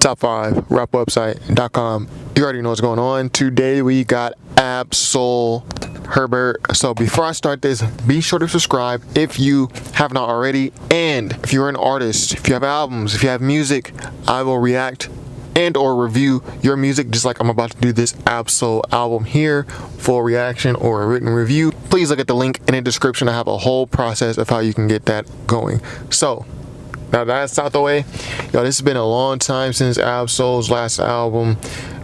top5rapwebsite.com. You already know what's going on. Today we got Absol Herbert. So before I start this, be sure to subscribe if you have not already. And if you're an artist, if you have albums, if you have music, I will react and or review your music just like I'm about to do this Absol album here. Full reaction or a written review. Please look at the link in the description. I have a whole process of how you can get that going. So now that's out the way, yo, this has been a long time since Absol's last album.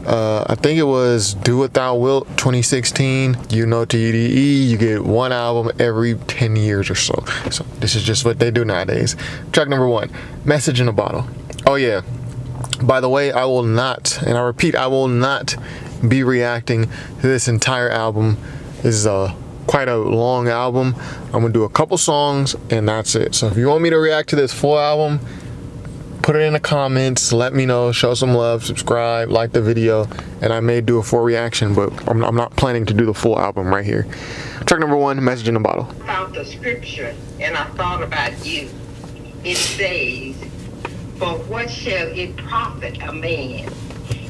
I think it was Do What Thou Wilt 2016. You know, TDE, you get one album every 10 years or so. So this is just what they do nowadays. Track number 1, Message in a Bottle. Oh yeah, by the way, I will not, and I repeat, I will not be reacting to this entire album. This is quite a long album. I'm gonna do a couple songs and that's it. So if you want me to react to this full album, put it in the comments, let me know, show some love, subscribe, like the video, and I may do a full reaction, but I'm not planning to do the full album right here. Track number 1, Message in a Bottle. I found the scripture and I thought about you. It says, for what shall it profit a man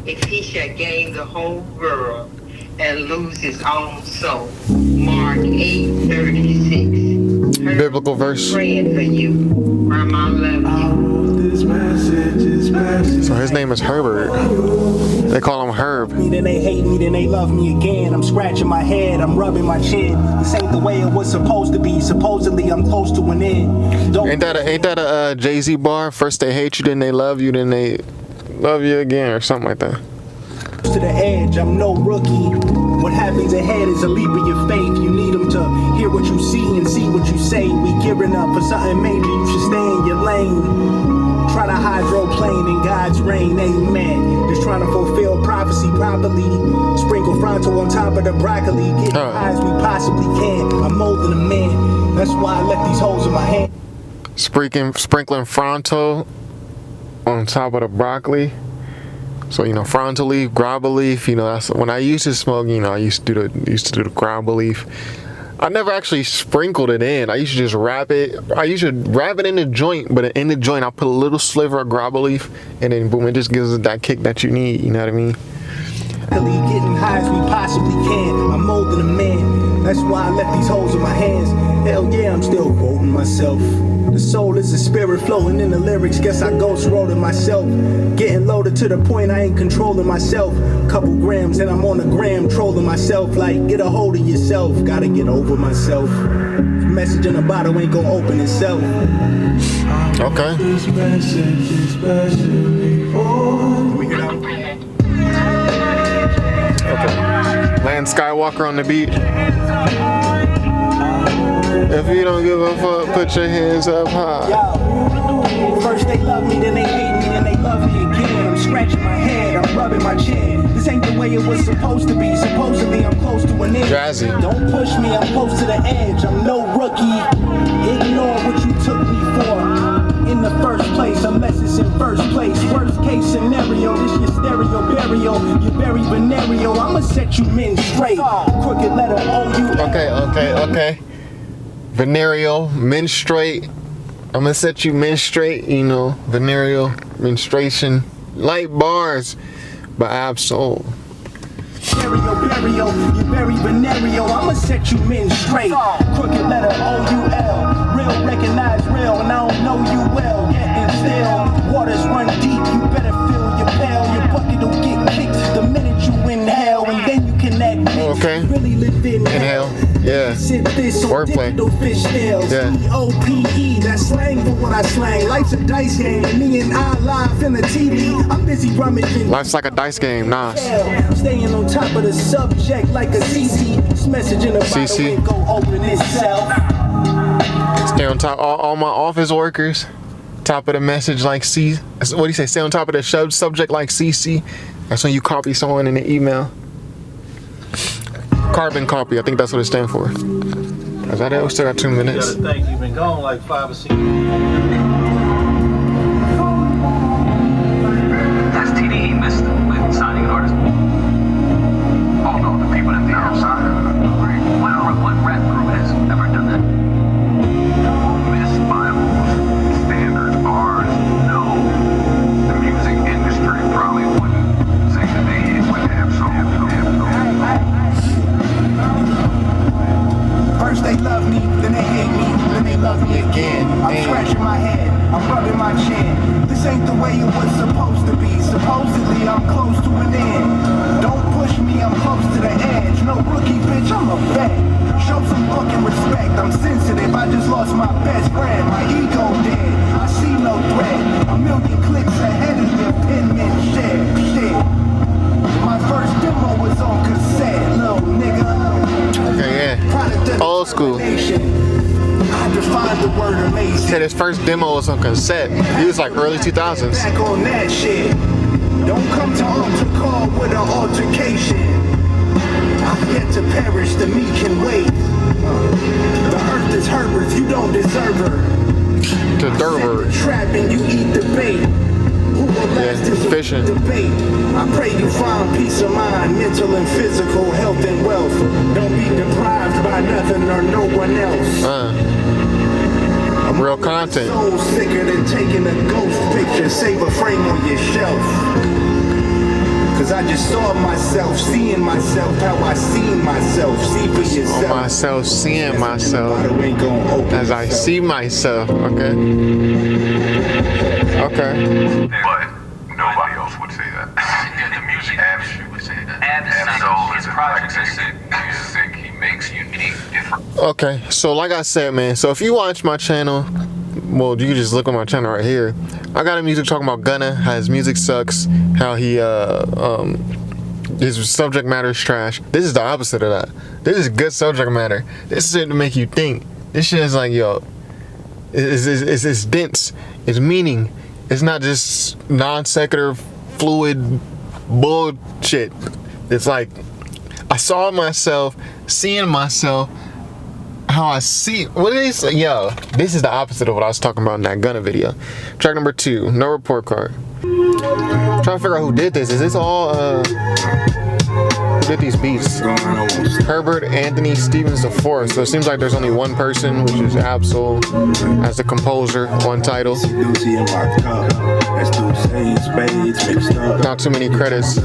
if he shall gain the whole world and lose his own soul? Mark 8:36. Biblical verse. Praying for you. Grandma, love you. So his name is Herbert. They call him Herb. Then they hate me, then they love me again. I'm scratching my head, I'm rubbing my chin. This ain't the way it was supposed to be. Supposedly I'm close to an end. Ain't that a Jay-Z bar? First they hate you, then they love you, then they love you again, or something like that. To the edge, I'm no rookie. What happens ahead is a leap of your faith. You need them to hear what you see and see what you say. We gearing up for something major, you should stay in your lane. Try to hydroplane in God's rain, amen. Just trying to fulfill prophecy properly. Sprinkle fronto on top of the broccoli. Get high as we possibly can. I'm molding a man. That's why I left these holes in my hand. Sprinkling fronto on top of the broccoli. So, you know, fronto leaf, grabba leaf, you know, that's when I used to smoke, you know, I used to do the grabba leaf. I never actually sprinkled it in. I used to just wrap it. I used to wrap it in the joint, but in the joint I put a little sliver of grabba leaf, and then boom, it just gives it that kick that you need, you know what I mean? Getting high as we possibly can. I'm molding a man. That's why I left these holes in my hands. Hell yeah, I'm still quoting myself. The soul is a spirit floating in the lyrics. Guess I ghost wrote it myself. Getting loaded to the point I ain't controlling myself. Couple grams and I'm on the gram trolling myself. Like, get a hold of yourself. Gotta get over myself. Message in a bottle ain't gonna open itself. Okay. Okay. Land Skywalker on the beat. If you don't give a fuck, put your hands up high. Yo, first they love me, then they hate me, then they love me again. I'm scratching my head, I'm rubbing my chin. This ain't the way it was supposed to be. Supposedly I'm close to an end. Jazzy. Don't push me, I'm close to the edge. I'm no rookie. Ignore what you took me for. In the first place, a message in first place. Worst case scenario, this your stereo burial. You're very venereal, I'ma set you men straight. Crooked letter O-U. Okay. Venereal, menstruate. I'm gonna set you men straight, you know, venereal, menstruation. Light bars by Absol. Burial, you're very venereal, I'ma set you men straight. Crooked letter O-U-L. Real, recognize real, and I don't know you well. Yet and still, waters run deep, you better fill your pail. Your bucket will get kicked the minute you inhale, and then you can act okay. Really live in inhale. Yeah. Wordplay. Yeah. D-O-P-E, that's slang for what I slang. Life's a dice game, me and I live in the TV. I'm busy rummaging. Life's like a dice game, Nas. Staying on top of the subject like a CC. This message in the bottle ain't go open itself. Stay on top, all my office workers. Top of the message like C. What do you say? Stay on top of the subject like CC. That's when you copy someone in the email. Carbon copy, I think that's what it stands for. Is that it? We still got 2 minutes. You gotta think you've been gone like 5 or 6 years. Has TDE missed with signing an artist? Oh no, the people in the outside. What rap group has ever done that? Missed Bibles, standards, bars, no. The music industry Supposedly I'm close to an end. Don't push me, I'm close to the edge. No rookie, bitch, I'm a vet. Show some fucking respect. I'm sensitive. I just lost my best friend. My ego dead. I see no threat. A million clicks ahead of your penman shed. Shit. My first demo was on cassette, little nigga. Okay, yeah. Old school. I defined the word amazing. Said his first demo was on cassette. He was like early 2000s. Back on that shit. Don't come to altar call with an altercation. I've yet to perish, the meat can wait. The earth is Herbert's, you don't deserve her. To Herbert. Trap and you eat the bait. Who will last this fishing. debate? I pray you find peace of mind, mental and physical health and wealth. Don't be deprived by nothing or no one else. Real content. So sicker than taking a ghost picture, save a frame on your shelf. Cause I just saw myself, seeing myself, how I seen myself. See for yourself. Saw myself, seeing myself as I see myself. Okay. Okay. But nobody else would say that. The music industry would say that. Absol His is projects are sick. He's sick. He makes unique, different. Okay. So like I said, man. So if you watch my channel, well, you can just look on my channel right here. I got a music talking about Gunna, how his music sucks, how he his subject matter is trash. This is the opposite of that. This is good subject matter. This is it to make you think. This shit is like, yo, it's dense. It's meaning. It's not just non sequitur, fluid bullshit. It's like I saw myself, seeing myself. How I see what did he say? Yo, this is the opposite of what I was talking about in that Gunna video. Track number 2, no report card. I'm trying to figure out who did this. Is this all who did these beats? Herbert, Anthony, Stevens IV. So it seems like there's only one person, which is Absol as the composer, Untitled. Not too many credits.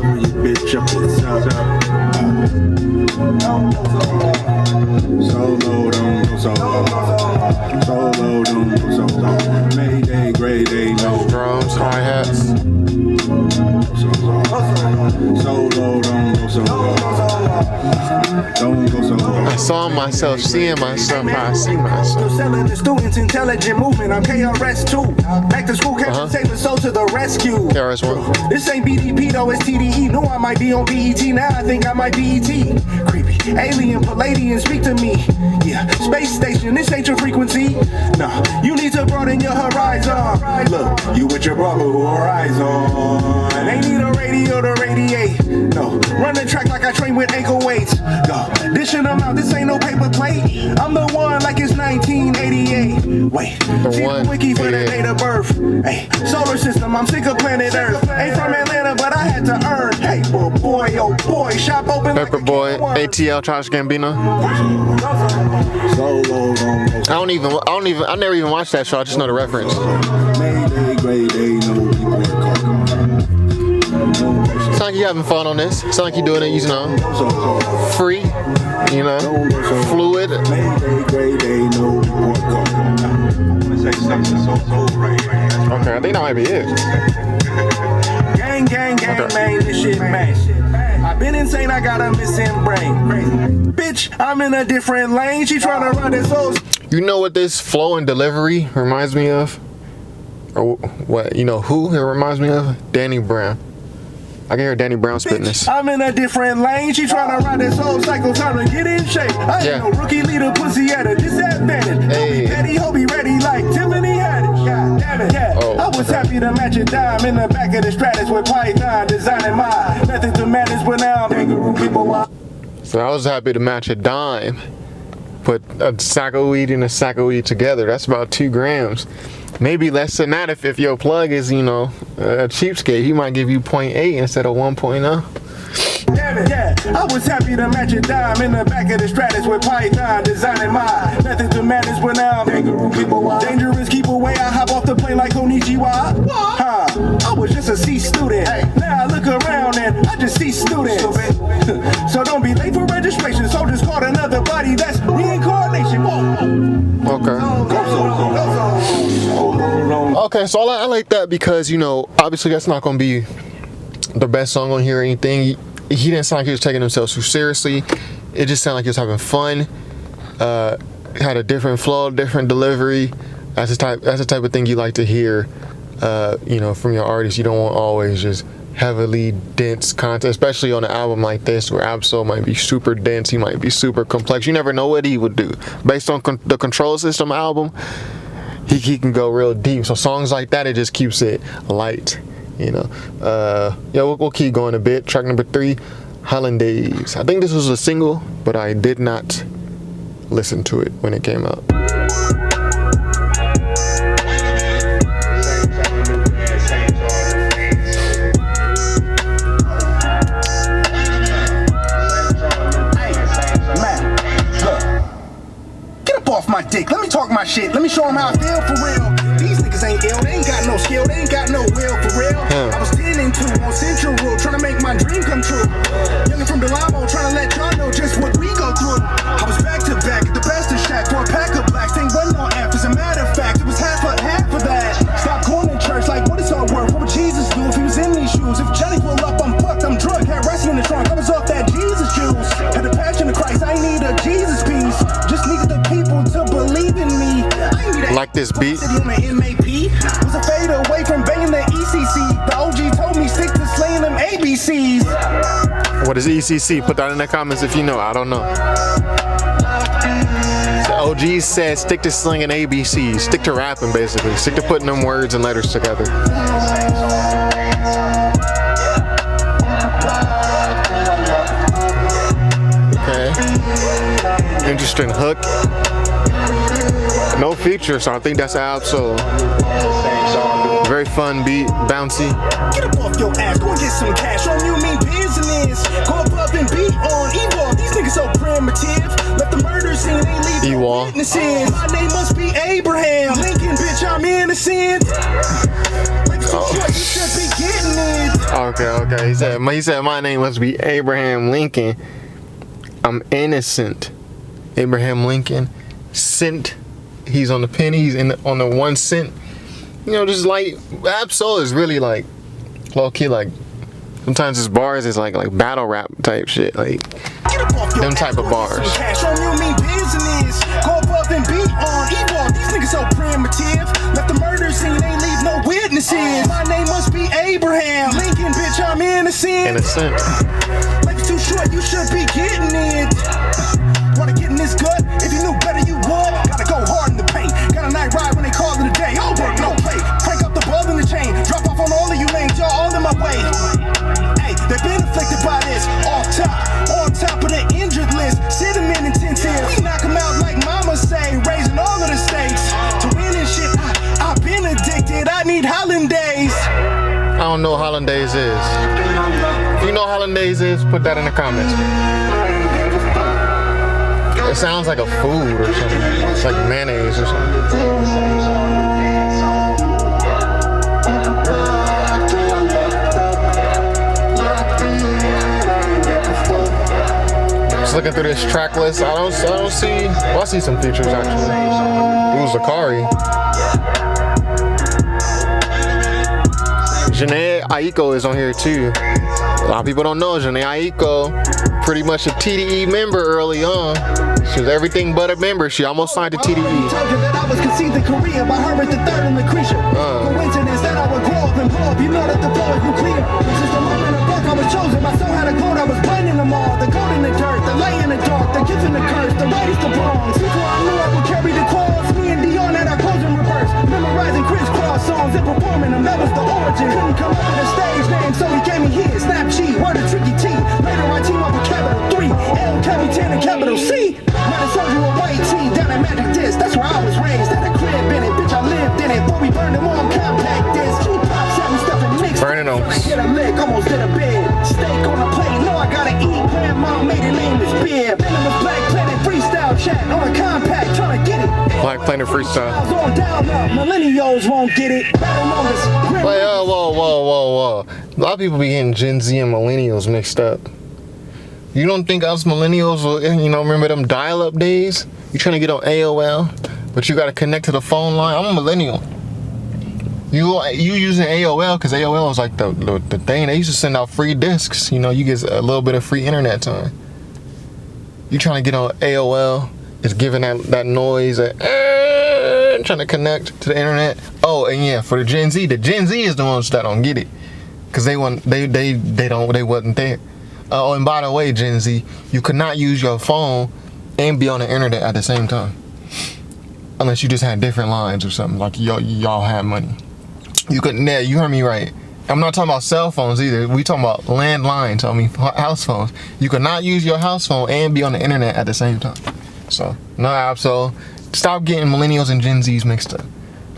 Drums, hi-hats. I saw myself, seeing myself, how I see myself. Selling the students intelligent movement. I'm KRS 2. Back to school, catching saving soul to the rescue. KRS 1. This ain't BDP though, it's TDE. Know I might be on BET now. I think I might be ET. Creepy, alien, Palladian, speak to me. Yeah, space station, this ain't your frequency. Nah, you need to broaden your horizon. Look, you with your brother who horizon. Ain't need a radio to radiate. No, run the track like I train with ankle weights. Go, dishing them out, this ain't no paper plate. I'm the one like it's 1988. Wait, see the wiki for the date of birth. Hey, solar system, I'm sick of planet Earth. Ain't from Atlanta, but I had to earn. Hey, boy, oh boy, shop open like Pepper Boy, ATL, Charles Gambino. I never even watched that show. I just know the reference. Sound like you having fun on this. Sound like you doing it, you know, free, you know, fluid. Okay, I think that might be it. Gang, okay. Man, this shit, man. I've been insane, I got a missing brain. Bitch, I'm in a different lane. She trying to run this whole. You know what this flow and delivery reminds me of? Or what, you know who it reminds me of? Danny Brown. I can hear Danny Brown spitting this. I'm in a different lane. She trying to ride this whole cycle, trying to get in shape. I ain't no rookie leader, pussy at a disadvantage. Hey. Petty, hope be ready like Tiffany had it. God damn it, yeah. I was happy to match a dime in the back of the Stratus with Python designing my method to manage, but now I'm kangaroo people. So I was happy to match a dime. Put a sack of weed and a sack of weed together. That's about 2 grams. Maybe less than that if your plug is, you know, a cheapskate. He might give you 0.8 instead of 1.0. Yeah, I was happy to match a dime in the back of the Stratus with Python designing my method to manage, but now I'm kangaroo people. Dangerous, keep away. I hop off the plane like Konnichiwa. I was just a C student. Now I look around and I just see students. So don't be late for registration. Soldiers caught another body. That's reincarnation. Okay, so I like that because, you know, obviously that's not going to be the best song on here or anything. He didn't sound like he was taking himself too seriously. It just sounded like he was having fun. Had a different flow, different delivery. That's the type of thing you like to hear, from your artist. You don't want always just heavily dense content, especially on an album like this where Ab-Soul might be super dense, he might be super complex. You never know what he would do. Based on the Control System album, he can go real deep. So songs like that, it just keeps it light, we'll keep going a bit. Track number 3, Hollandaise. I think this was a single, but I did not listen to it when it came out. Off my dick, let me talk my shit, let me show them how I feel for real. These niggas ain't ill, they ain't got no skill, they ain't got no will for real. I was 10 and 2 on Central Road, trying to make my dream come true. Youngin' from Delamo, trying to let y'all know just what we go through. I was back to back at the best of Shack for a pack of blacks. Thing wasn't on F, as a matter of fact, it was half of that. Stop going to church, like what is all worth? What would Jesus do if he was in these shoes? If Johnny pull up, I'm fucked, I'm drunk, had wrestling in the trunk. I was off that Jesus juice, had the passion of Christ, I need a Jesus piece. Just needed the people to believe in me. Like this beat. Was a fade away from banging the ECC. The OG told me stick to slaying them ABCs. What is ECC? Put that in the comments if you know. I don't know. The OG said stick to slinging ABCs. Stick to rapping, basically. Stick to putting them words and letters together. Okay. Interesting hook. No feature, so I think that's Ab-Soul. Very fun beat, bouncy. Get up off your ass, go and get some cash on you mean business. Go above and beat on Ewall. These niggas so primitive. Let the murder scene ain't leave no witnesses. My name must be Abraham Lincoln, bitch, I'm innocent. Like you should be getting it. Okay. He said my name must be Abraham Lincoln. I'm innocent. Abraham Lincoln. Cent. He's on the penny. He's on the 1 cent. Just like Ab-Soul is really like low key. Like sometimes his bars is like battle rap type shit. Like them type of bars. Cash on you mean business. Go above and beat on Ewall. These niggas so primitive. Let the murder scene ain't leave no witnesses. My name must be Abraham Lincoln, bitch, I'm innocent. Innocent. Life's too short, you should be getting it. Wanna get in this gut? If you knew better, you would. Gotta go hard in the paint. Got a night ride when they call it a day. All work, no play. Crank up the ball in the chain. Drop off on all of you lanes, y'all all in my way. Hey, they've been afflicted by this. On top of the injured list. Sit them in intensive. We knock them out like mama say. Raising all of the stakes. To win and shit, I've been addicted. I need Hollandaise. I don't know what Hollandaise is. If you know what Hollandaise is, put that in the comments. It sounds like a food or something. It's like mayonnaise or something. Just looking through this track list, I don't see. Well, I see some features actually. Ooh, Zakari. Janae Aiko is on here too. A lot of people don't know Janae Aiko, pretty much a TDE member early on. She was everything but a member. She almost signed to TDE. Told you that I was conceived in Korea by Herbert the third and Lucretia. Coincidence that I would grow up and blow up. You know that the flow is nuclear. Since the moment of birth I was chosen, my soul had a glow. I was blending them all. The gold in the dirt, the light in the dark, the gift in the curse, the right is the bronze. Before I knew I would carry the cross, me and Dion had our clothes in reverse. Memorizing crisscross songs and performing them. That was the origin. Couldn't come up with a stage name, so he gave me his. Snap G, word of Tricky T. Later I team up with capital 3, L, capital 10, and capital C. Might have sold you a white tee down at Magic Disc. That's where I was raised. Had a crib in it, bitch, I lived in it. Before we burned them on compact disc. Keep pop, 7 stuff and mix. Burning them. Get a lick, almost did a bid. Steak on the plate, know I gotta eat. Grandma made it name is beer. Venomous Black Planet freestyle chat on a compact, trying to get it. Black Planet freestyle. On down up, millennials won't get it. Battle moments. Wait, whoa. A lot of people be getting Gen Z and millennials mixed up. You don't think us millennials will, remember them dial-up days? You trying to get on AOL, but you got to connect to the phone line? I'm a millennial. You using AOL because AOL is like the thing. They used to send out free discs. You know, you get a little bit of free internet time. You trying to get on AOL, it's giving that noise, trying to connect to the internet. Oh, and yeah, for the Gen Z is the ones that don't get it, cause they wasn't there. Oh, and by the way, Gen Z, you could not use your phone and be on the internet at the same time, unless you just had different lines or something. Like y'all had money. You couldn't. Yeah, you heard me right. I'm not talking about cell phones either. We talking about landlines. I mean, house phones. You could not use your house phone and be on the internet at the same time. So no app. So stop getting millennials and Gen Zs mixed up.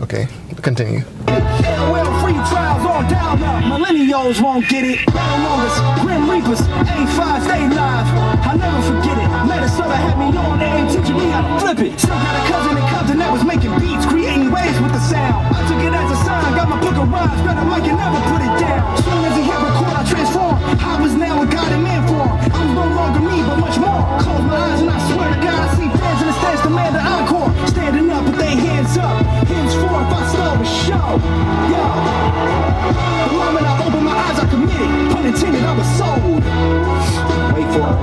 Okay, continue. Well, free trials on down now. Millennials won't get it. Among us, Grim Reapers, A5, stay live. I'll never forget it. Minnesota had me on there and teaching me how to flip it. Still got a cousin in Compton that was making beats, creating waves with the sound. I took it as a sign, got my book of rhymes, better mic and never put it down. Soon as he hit record, I transformed. I was now a god in man form. I was no longer me, but much more. Close my eyes and I swear to God, I see fans in the stands demand the encore. Standing up with their hands up. Henceforth, I stole the show. Yo. The moment I opened my eyes, I committed. Pun intended, I was sold. Wait for it.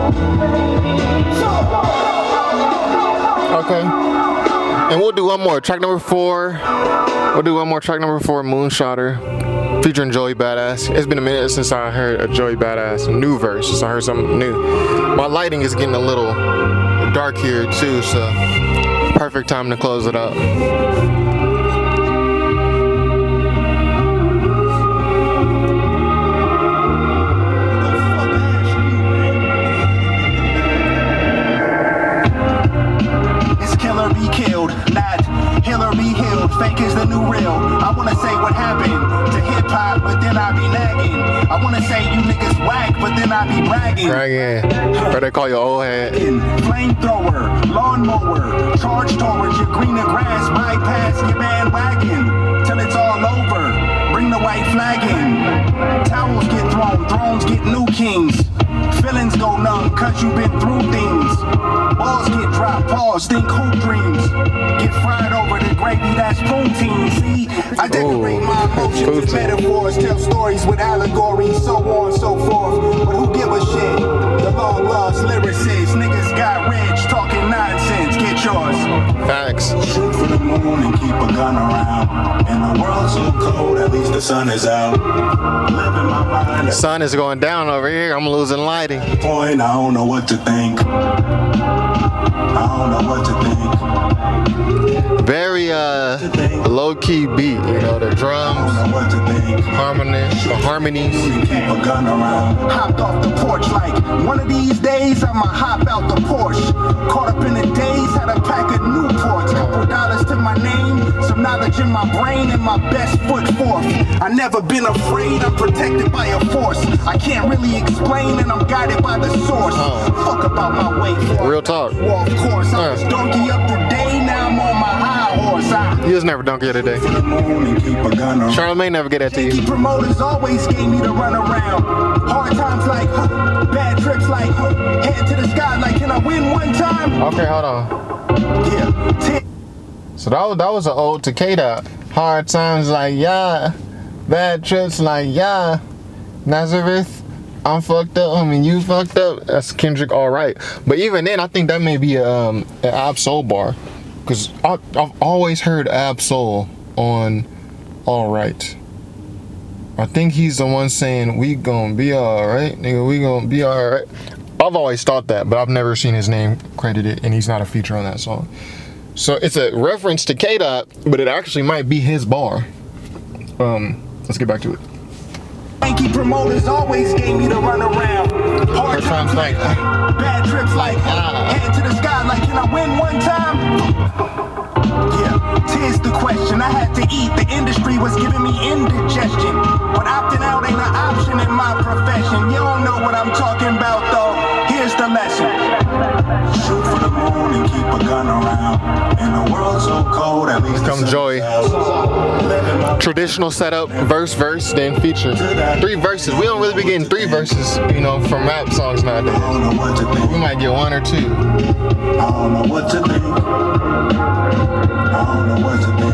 Okay. And we'll do one more. Track number 4. We'll do one more. Track number 4, Moonshotter, featuring Joey Badass. It's been a minute since I heard a Joey Badass new verse, since I heard something new. My lighting is getting a little dark here too, so perfect time to close it up. Be killed, not healer be healed. Fake is the new real. I wanna say what happened to hip hop, but then I be nagging. I wanna say you niggas whack, but then I be bragging. Or they call you old head. Flamethrower, lawnmower, charge towards your greener grass, bypass your bandwagon till it's all over. Bring the white flag in. Towels get thrown, thrones get new kings. Feelings go numb, cause you've been through things. Balls get dropped, pause, think hoop dreams. Get fried over the gravy, that's poutine. See, I decorate my emotions with metaphors, tell stories with allegories, so on and so forth. But who give a shit? The long lost lyricists, niggas got rich, talking nonsense, get yours. Facts. Shoot for the moon and keep a gun around. In a world so cold, at least the sun is out. Living my mind. The sun is going down over here. I'm losing lighting. Point, I don't know what to think. I don't know what to think. Very low-key beat, you know, the drums, I don't know what to think. the harmonies. Keep a gun around. Hopped off the porch like one of these days I'ma hop out the Porsche. Caught up in the days, had a pack of Newports. Couple dollars to my name, some knowledge in my brain, and my best foot forth. I never been afraid, I'm protected by a force I can't really explain, and I'm guided by the source. Fuck about my way forward. Real talk. Well, of course, I was donkey up today, now I'm on my high horse. You was never donkey today. Charlamagne never get that to you. Promoters always gave me the run around. Hard times like, bad trips like, head to the sky like, can I win one time? Okay, hold on. Yeah. So that was an ode to K-Dot. Hard times like, yeah. Bad trips like, yeah. Nazareth, I'm fucked up. I mean, you fucked up. That's Kendrick, all right. But even then, I think that may be an Ab Soul bar. Because I've always heard Ab Soul on All Right. I think he's the one saying, we gonna be alright, nigga, we gonna be alright. I've always thought that, but I've never seen his name credited, and he's not a feature on that song. So it's a reference to K-Dot, but it actually might be his bar. Let's get back to it. Yankee promoters always gave me the run around. Hard times like, bad trips like, head to the sky like, can I win one time? Yeah, here's the question. I had to eat. The industry was giving me indigestion, but opting out ain't an option in my profession. You don't know what I'm talking about though. Here's the lesson. Shoot for the moon and keep a gun around. In a world so cold, at least Come Joy. Traditional setup, verse, then feature. 3 verses. We don't really be getting 3 verses, you know, from rap songs nowadays. I don't know what to think. We might get 1 or 2. I don't know what to think. I don't know what to think.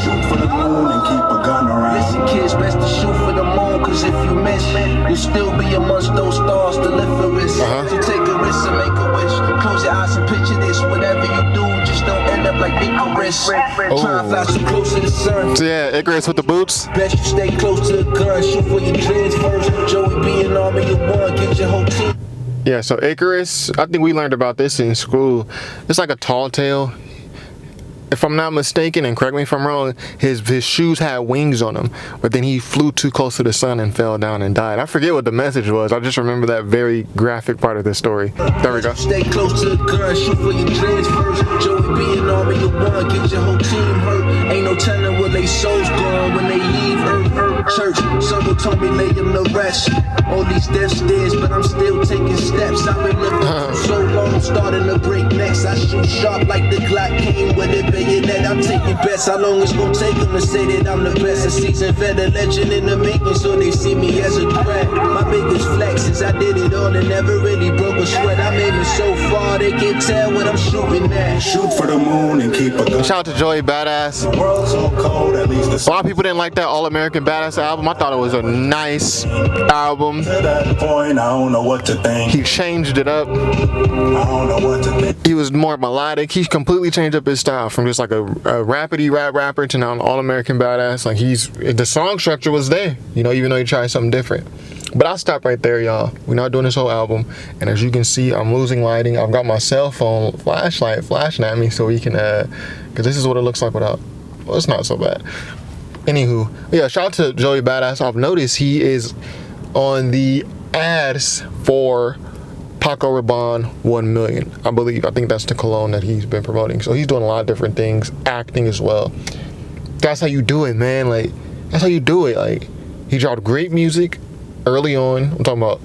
Shoot for the moon and keep a gun around. Listen, kids, best to shoot for the moon, cause if you miss, you'll still be amongst those stars to live for risk. So take a risk and make a wish. Close your eyes and picture this. Whatever you do, just don't end up like Icarus. Try and fly so close to the sun. So yeah, Icarus with the boots. Best you stay close to the gun. Shoot for your dreams first. Joey be an army of one. Get your whole team. Yeah, so Icarus, I think we learned about this in school. It's like a tall tale. If I'm not mistaken, and correct me if I'm wrong, his shoes had wings on them, but then he flew too close to the sun and fell down and died. I forget what the message was. I just remember that very graphic part of the story. There we go. Stay close to the gun, shoot for your dreams first. Joey be an army of one, get your whole team hurt. Ain't no telling where they souls going when they leave Earth. Church, someone told me lay them to rest. All these death stairs, but I'm still taking steps. I've been living for so long, starting to break necks. I shoot sharp like the Glock came with it. I'm taking bets. How long it's gonna take them to say that I'm the best? A seasoned vet, a legend in the making, so they see me as a threat. My biggest flex is I did it all and never really broke a sweat. I made it so far they can't tell what I'm shooting at. Shoot for the moon and keep a gun. Shout out to Joey Badass. The world's so cold, at least A lot of people didn't like that All American Badass album. I thought it was a nice album. to that point, I don't know what to think. He changed it up. I don't know what to think. He was more melodic. He completely changed up his style from just like a rapidy rap rapper to now an All American Badass. Like the song structure was there, you know, even though he tried something different. But I'll stop right there, y'all. We're not doing this whole album, and as you can see, I'm losing lighting. I've got my cell phone flashlight flashing at me so we can, because this is what it looks like without. Well, it's not so bad. Anywho, yeah, shout out to Joey Badass. I've noticed he is on the ads for Paco Rabanne 1 million, I believe. I think that's the cologne that he's been promoting. So he's doing a lot of different things, acting as well. That's how you do it, man. Like, that's how you do it. Like, he dropped great music early on. I'm talking about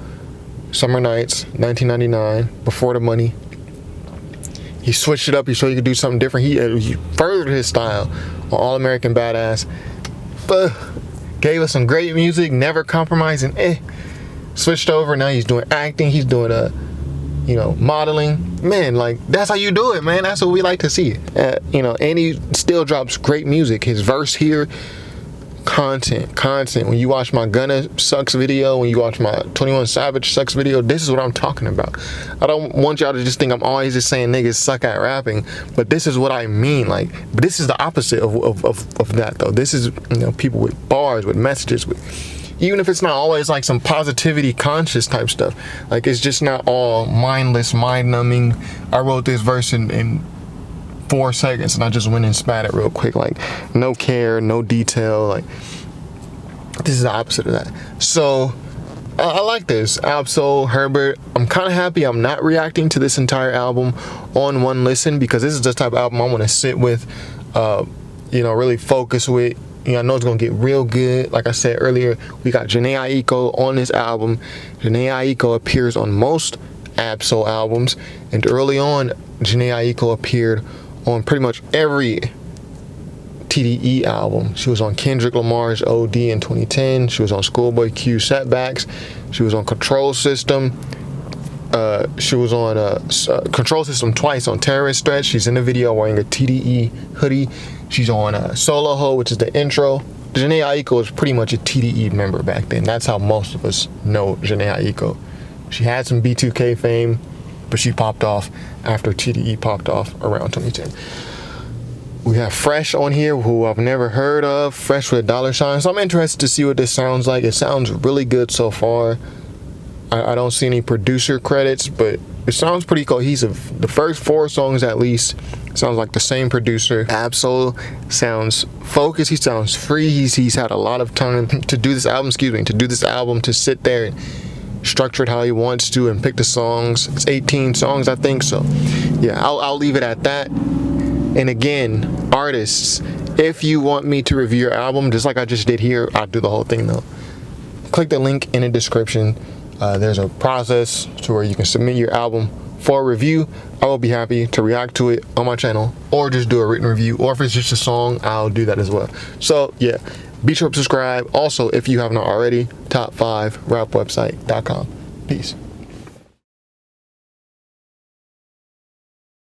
Summer Nights, 1999, Before the Money. He switched it up. He showed you could do something different. He furthered his style on All American Badass. But gave us some great music, never compromising. Switched over. Now he's doing acting. He's doing modeling. Man, like, that's how you do it, man. That's what we like to see. And he still drops great music. His verse here, content. When you watch my Gunna Sucks video, when you watch my 21 Savage Sucks video, this is what I'm talking about. I don't want y'all to just think I'm always just saying niggas suck at rapping, but this is what I mean. Like, but this is the opposite of that, though. This is, people with bars, with messages, with, even if it's not always like some positivity conscious type stuff. Like, it's just not all mindless, mind-numbing. I wrote this verse in 4 seconds and I just went and spat it real quick. Like, no care, no detail. Like, this is the opposite of that. So I like this. Ab-Soul, Herbert. I'm kind of happy I'm not reacting to this entire album on one listen, because this is the type of album I want to sit with, really focus with. I know it's going to get real good. Like I said earlier, we got Jhené Aiko on this album. Jhené Aiko appears on most Ab-Soul albums. And early on, Jhené Aiko appeared on pretty much every TDE album. She was on Kendrick Lamar's OD in 2010. She was on Schoolboy Q's Setbacks. She was on Control System. She was on Control System twice on Terrorist Threat. She's in the video wearing a TDE hoodie. She's on Solo Ho, which is the intro. Jhené Aiko was pretty much a TDE member back then. That's how most of us know Jhené Aiko. She had some B2K fame, but she popped off after TDE popped off around 2010. We have Fresh on here, who I've never heard of. Fresh with a $sign. So I'm interested to see what this sounds like. It sounds really good so far. I don't see any producer credits, but it sounds pretty cohesive. The first 4 songs at least sounds like the same producer. Ab-Soul sounds focused. He sounds free. He's had a lot of time to do this album, to sit there and structure it how he wants to and pick the songs. It's 18 songs, I think. So yeah, I'll leave it at that. And again, artists, if you want me to review your album, just like I just did here, I'll do the whole thing though. Click the link in the description. There's a process to where you can submit your album for a review, I will be happy to react to it on my channel, or just do a written review, or if it's just a song, I'll do that as well. So yeah, be sure to subscribe. Also, if you have not already, top5rapwebsite.com. Peace.